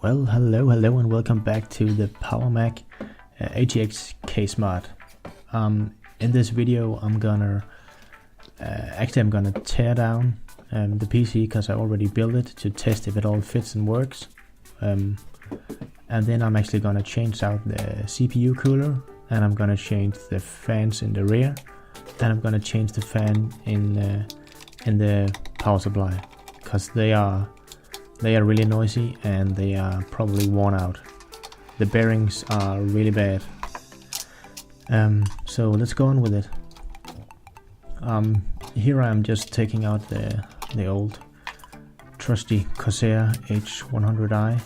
Well, hello and welcome back to the Power Mac ATX case mod. In this video I'm gonna tear down the PC because I already built it to test if it all fits and works. And then I'm actually gonna change out the CPU cooler, and I'm gonna change the fans in the rear, and I'm gonna change the fan in the power supply because they are really noisy and they are probably worn out. The bearings are really bad. So let's go on with it. Here I am just taking out the old trusty Corsair H100i.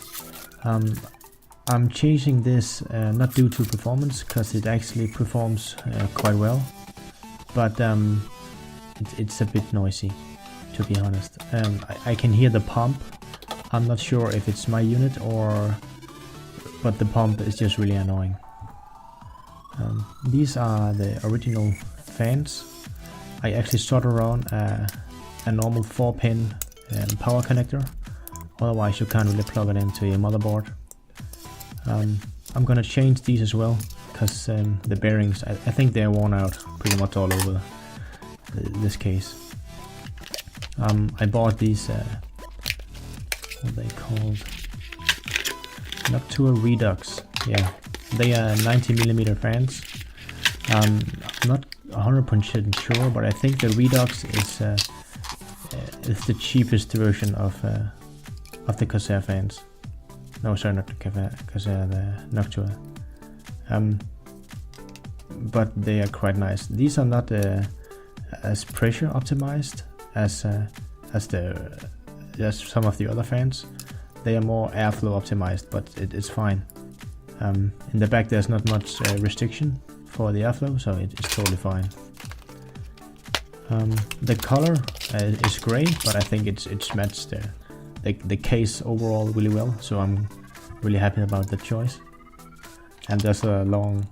I'm changing this not due to performance, because it actually performs quite well, but it's a bit noisy, to be honest. I can hear the pump. I'm not sure if it's my unit but the pump is just really annoying. These are the original fans. I actually soldered around a normal 4-pin power connector, otherwise you can't really plug it into your motherboard. I'm gonna change these as well, because the bearings, I think they're worn out pretty much all over this case. I bought these what are they called? Noctua Redux. Yeah, they are 90mm fans. I'm not 100% sure, but I think the Redux is the cheapest version of the Corsair fans. No, sorry, not the Corsair, the Noctua. But they are quite nice. These are not as pressure optimized as some of the other fans. They are more airflow optimized, but it's fine. In the back there's not much restriction for the airflow, so it's totally fine. The color is grey, but I think it's matched the case overall really well, so I'm really happy about the choice. And there's a long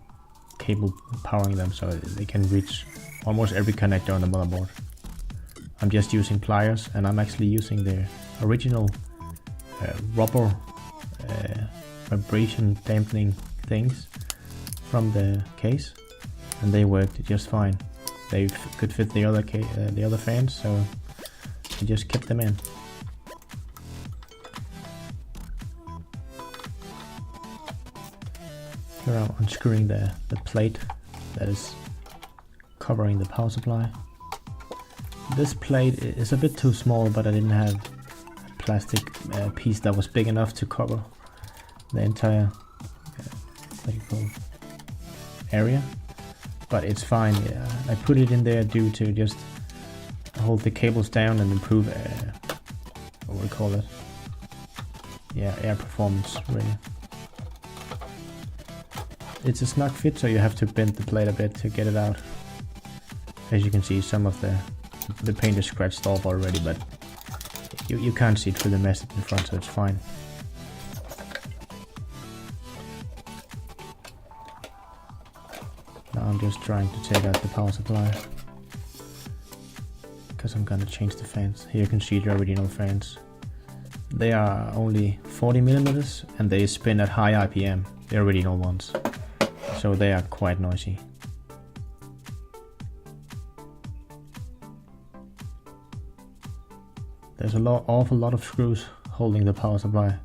cable powering them, so they can reach almost every connector on the motherboard. I'm just using pliers, and I'm actually using the original rubber vibration dampening things from the case, and they worked just fine. They could fit the other fans, so I just kept them in. Here I'm unscrewing the plate that is covering the power supply. This plate is a bit too small, but I didn't have a plastic piece that was big enough to cover the entire area, but it's fine. Yeah, I put it in there due to just hold the cables down and improve what we call it, air performance really. It's a snug fit, so you have to bend the plate a bit to get it out. As you can see, some of the paint is scratched off already, but you can't see through the mess in front, so it's fine. Now I'm just trying to take out the power supply, because I'm gonna change the fans. Here you can see the original fans. They are only 40mm and they spin at high RPM, the original ones, so they are quite noisy. There's awful lot of screws holding the power supply.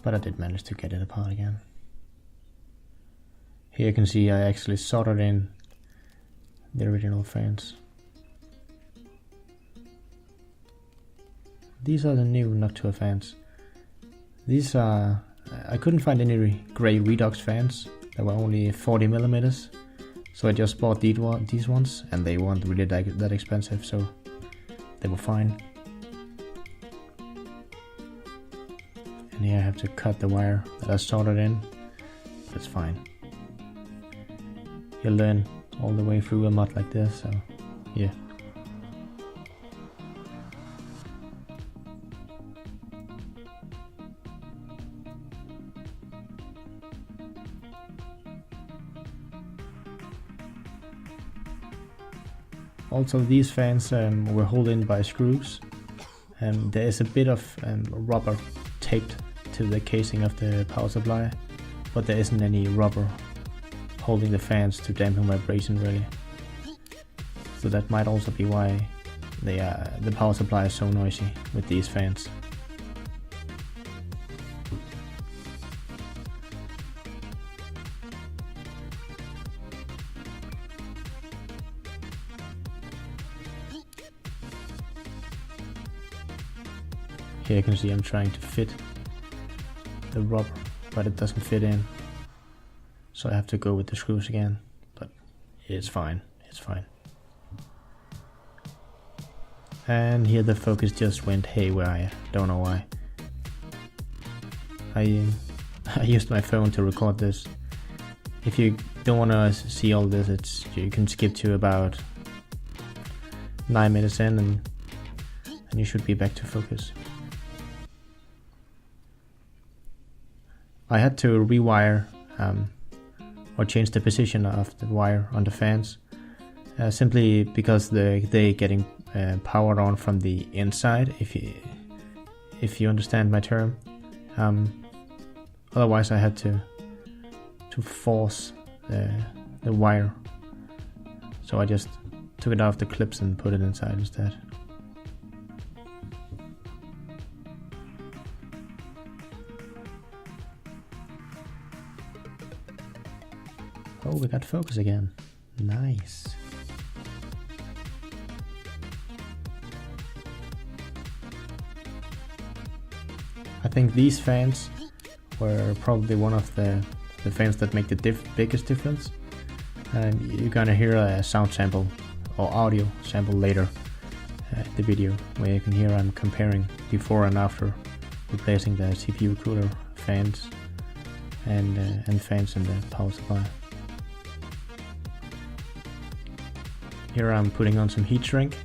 But I did manage to get it apart again. Here you can see I actually soldered in the original fans. These are the new Noctua fans. These are... I couldn't find any grey Redux fans. They were only 40mm, so I just bought these ones, and they weren't really that expensive, so they were fine. And here I have to cut the wire that I soldered in, but it's fine. You'll learn all the way through a mod like this, so yeah. Also, these fans were held in by screws. There is a bit of rubber taped to the casing of the power supply, but there isn't any rubber holding the fans to dampen vibration really. So that might also be why the power supply is so noisy with these fans. Here you can see I'm trying to fit the rubber, but it doesn't fit in. So I have to go with the screws again, but it's fine, it's fine. And here the focus just went haywire, I don't know why. I used my phone to record this. If you don't want to see all this, you can skip to about 9 minutes in and you should be back to focus. I had to rewire or change the position of the wire on the fans, simply because they're getting powered on from the inside, if you understand my term. Otherwise I had to force the wire, so I just took it off the clips and put it inside instead. Oh, we got focus again. Nice. I think these fans were probably one of the fans that make the biggest difference. You're gonna hear a sound sample or audio sample later in the video, where you can hear I'm comparing before and after replacing the CPU cooler fans and fans in the power supply. Here I'm putting on some heat shrink,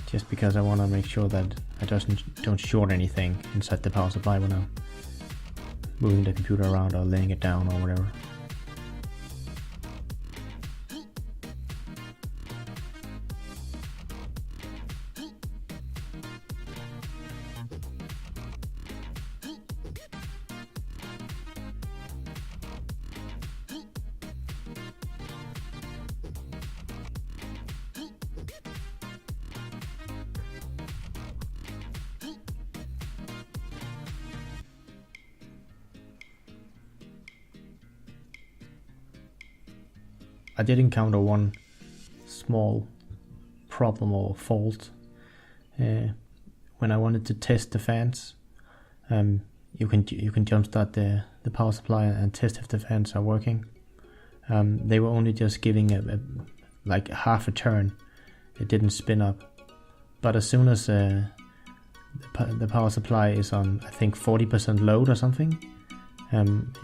just because I want to make sure that I don't short anything inside the power supply when I'm moving the computer around or laying it down or whatever. I did encounter one small problem or fault when I wanted to test the fans. You can jumpstart the power supply and test if the fans are working. They were only just giving like half a turn. It didn't spin up. But as soon as the power supply is on, I think 40% load or something,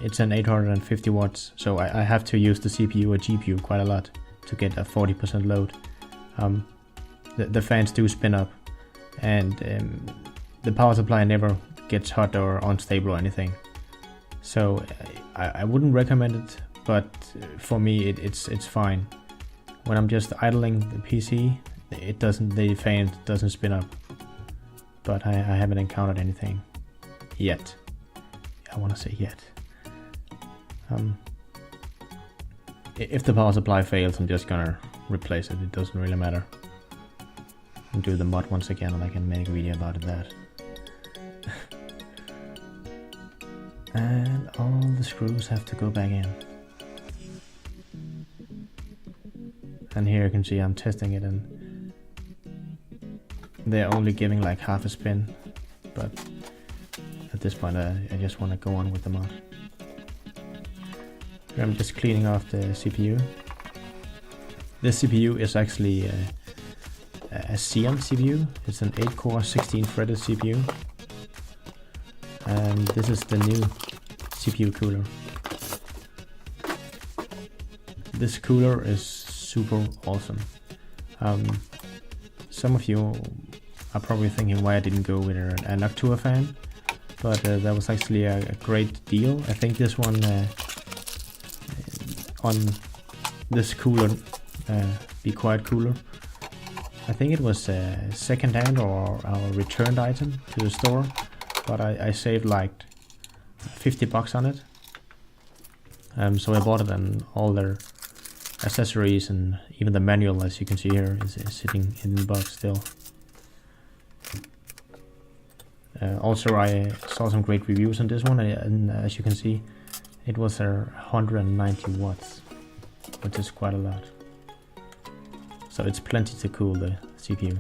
it's an 850 watts, so I have to use the CPU or GPU quite a lot to get a 40% load. The fans do spin up, and the power supply never gets hot or unstable or anything. So I wouldn't recommend it, but for me it's fine. When I'm just idling the PC, the fan doesn't spin up. But I haven't encountered anything yet. I want to say yet. If the power supply fails, I'm just gonna replace it. It doesn't really matter. And do the mod once again, and I can make a video about that. And all the screws have to go back in. And here you can see I'm testing it, and they're only giving like half a spin, but at this point I just want to go on with the mod. Here I'm just cleaning off the CPU. This CPU is actually a Xeon CPU. It's an 8-core 16-threaded CPU. And this is the new CPU cooler. This cooler is super awesome. Some of you are probably thinking why I didn't go with a Noctua fan, but that was actually a great deal. I think this one on this cooler be quite cooler. I think it was a second-hand or a returned item to the store, but I saved like 50 bucks on it. So I bought it, and all their accessories and even the manual, as you can see here, is sitting in the box still. Also, I saw some great reviews on this one, and as you can see, it was 190 watts, which is quite a lot. So it's plenty to cool the CPU.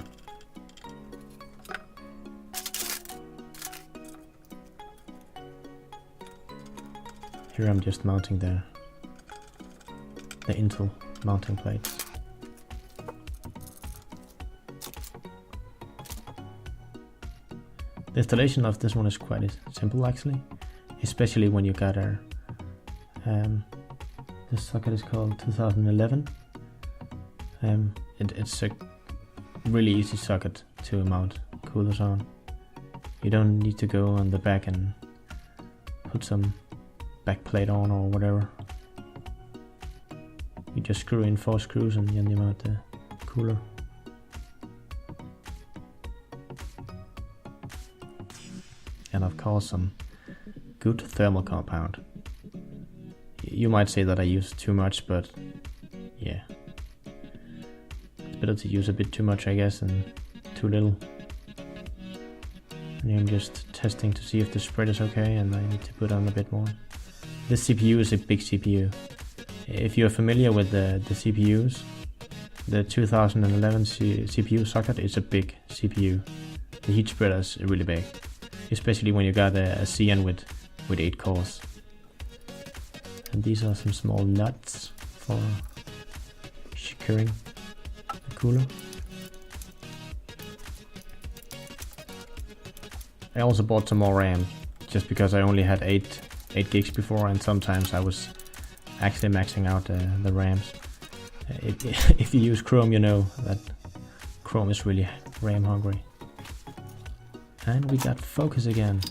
Here I'm just mounting the Intel mounting plates. The installation of this one is quite simple actually, especially when you got a this socket is called 2011. It's a really easy socket to mount coolers on. You don't need to go on the back and put some back plate on or whatever. You just screw in 4 screws and then you mount the cooler. And of course some good thermal compound. You might say that I use too much, but yeah. It's better to use a bit too much, I guess, than too little. And I'm just testing to see if the spread is okay, and I need to put on a bit more. This CPU is a big CPU. If you're familiar with the CPUs, the 2011 CPU socket is a big CPU. The heat spreader is really big, especially when you got a CN with 8 cores. And these are some small nuts for securing the cooler. I also bought some more RAM, just because I only had 8 gigs before, and sometimes I was actually maxing out the RAMs. If you use Chrome, you know that Chrome is really RAM hungry. And we got focus again.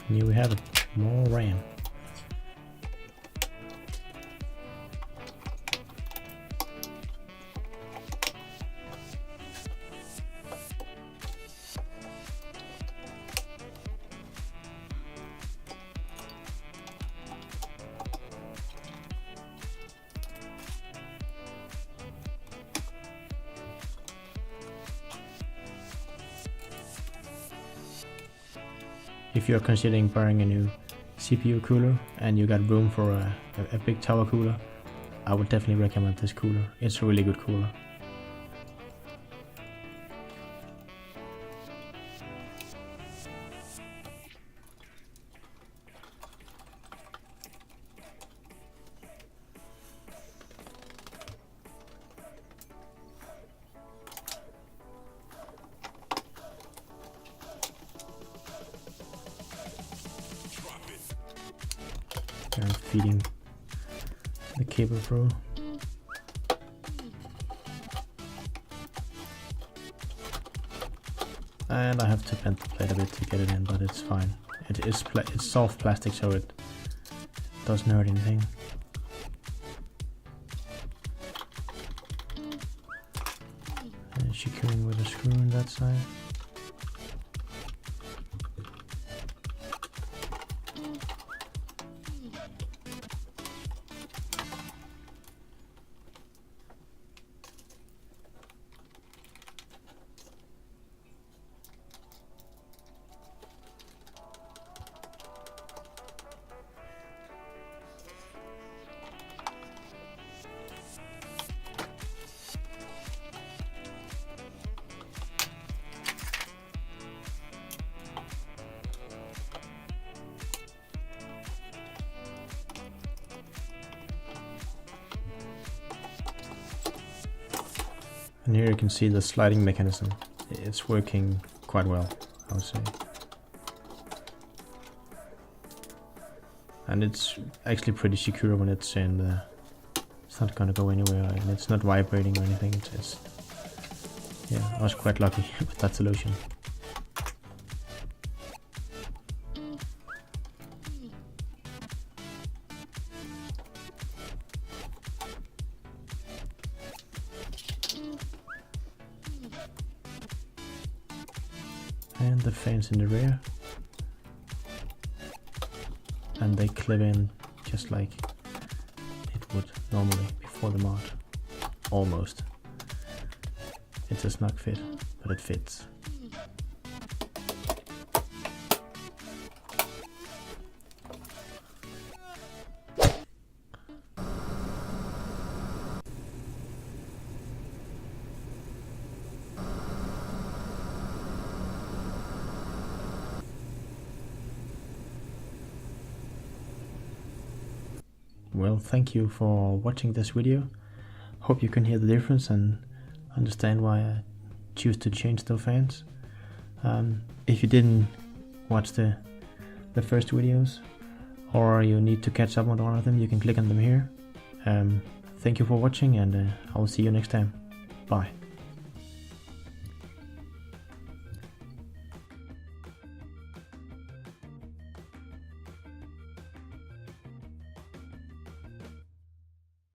Here we have it, more RAM. If you're considering buying a new CPU cooler and you got room for a big tower cooler, I would definitely recommend this cooler. It's a really good cooler. I'm feeding the cable through. And I have to bend the plate a bit to get it in, but it's fine. It's soft plastic, so it doesn't hurt anything. And securing with a screw on that side. And here you can see the sliding mechanism. It's working quite well, I would say. And it's actually pretty secure when it's in the... It's not gonna go anywhere, and it's not vibrating or anything. It's yeah, I was quite lucky with that solution. And the fans in the rear. And they clip in just like it would normally before the mod. Almost. It's a snug fit, but it fits. Well, thank you for watching this video. Hope you can hear the difference and understand why I choose to change the fans. If you didn't watch the first videos, or you need to catch up on one of them, you can click on them here. Thank you for watching, and I will see you next time. Bye.